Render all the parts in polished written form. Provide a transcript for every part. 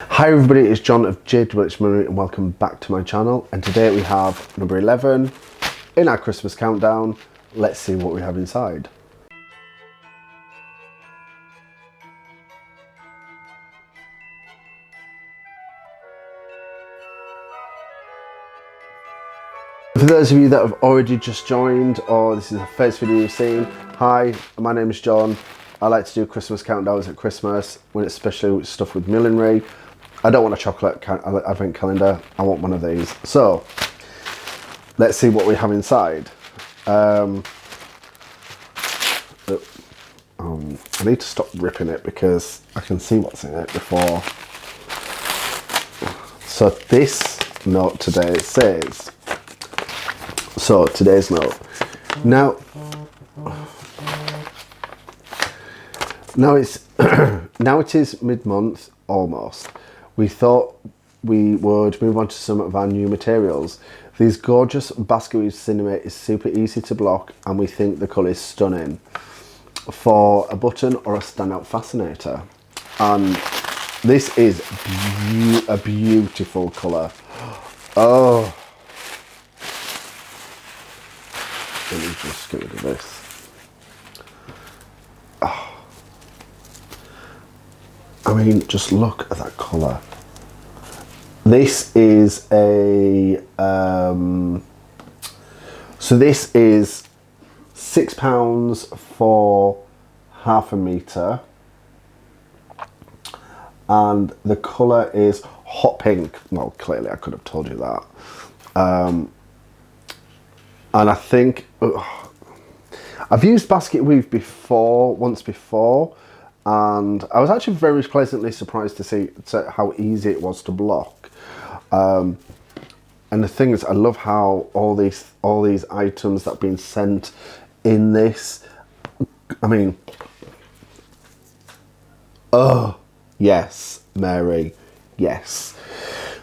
Hi everybody, it's John of Petershams Millinery and welcome back to my channel. And today we have number 11 in our Christmas countdown. Let's see what we have inside. For those of you that have already just joined, or this is the first video you've seen, hi, my name is John. I like to do Christmas countdowns at Christmas, when it's especially stuff with millinery. I don't want a chocolate advent calendar, I want one of these. So, let's see what we have inside. I need to stop ripping it because I can see what's in it before. So this note today says, today's note. Now it's now it is mid-month almost. We thought we would move on to some of our new materials. These gorgeous basket weave cinema is super easy to block and we think the colour is stunning for a button or a standout fascinator. And this is a beautiful colour. Oh, let me just get rid of this. Oh. I mean, just look at that colour. This is a, so this is £6 for half a metre. And the colour is hot pink. Well, clearly I could have told you that. And I think, I've used basket weave once before. And I was actually very pleasantly surprised to see how easy it was to block. And the thing is, I love how all these items that have been sent in this. I mean, oh yes, Mary, yes.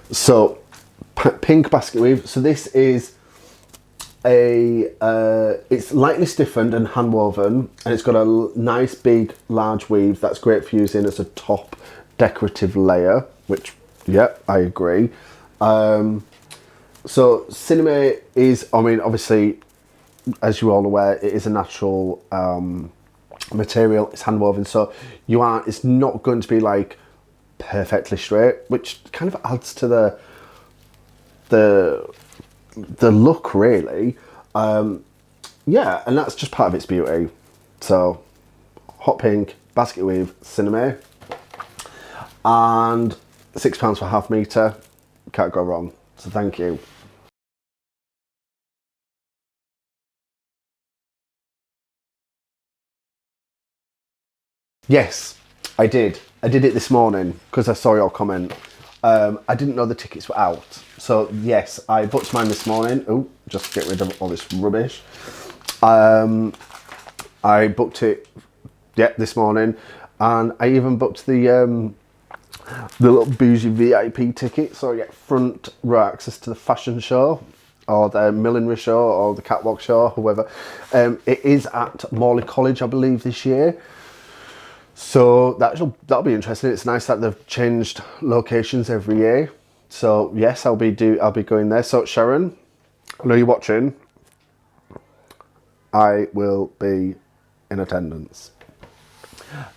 So pink basket weave. So this is it's lightly stiffened and hand woven, and it's got a nice big large weave that's great for using as a top decorative layer, which yeah, I agree. So cinema is, I mean, obviously, as you're all aware, it is a natural material. It's hand woven, so it's not going to be like perfectly straight, which kind of adds to the look, really. Yeah, and that's just part of its beauty. So hot pink basket weave cinema and £6 for half metre, can't go wrong, so thank you. Yes, I did it this morning because I saw your comment. I didn't know the tickets were out. So yes, I booked mine this morning. Oh, just get rid of all this rubbish. I booked it, yeah, this morning. And I even booked the little bougie VIP ticket. So I get front row access to the fashion show or the millinery show or the catwalk show, whoever. It is at Morley College, I believe, this year. So that'll be interesting. It's nice that they've changed locations every year. So yes, I'll be going there. So Sharon, I know you're watching. I will be in attendance.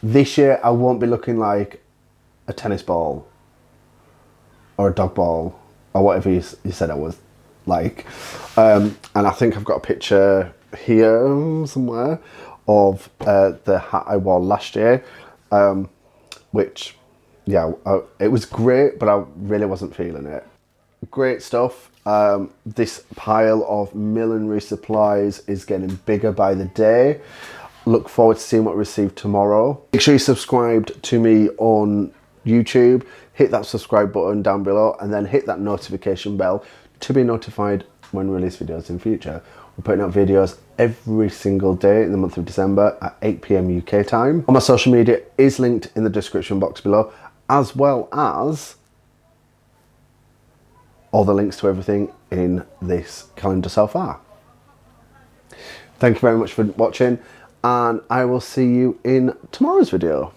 This year I won't be looking like a tennis ball or a dog ball or whatever you said I was like. And I think I've got a picture here somewhere of the hat I wore last year, which, yeah, it was great, but I really wasn't feeling it. Great stuff. This pile of millinery supplies is getting bigger by the day. Look forward to seeing what we receive tomorrow. Make sure you subscribed to me on YouTube. Hit that subscribe button down below and then hit that notification bell to be notified when we release videos in future. We're putting out videos every single day in the month of December at 8 PM UK time. All my social media is linked in the description box below, as well as all the links to everything in this calendar so far. Thank you very much for watching, and I will see you in tomorrow's video.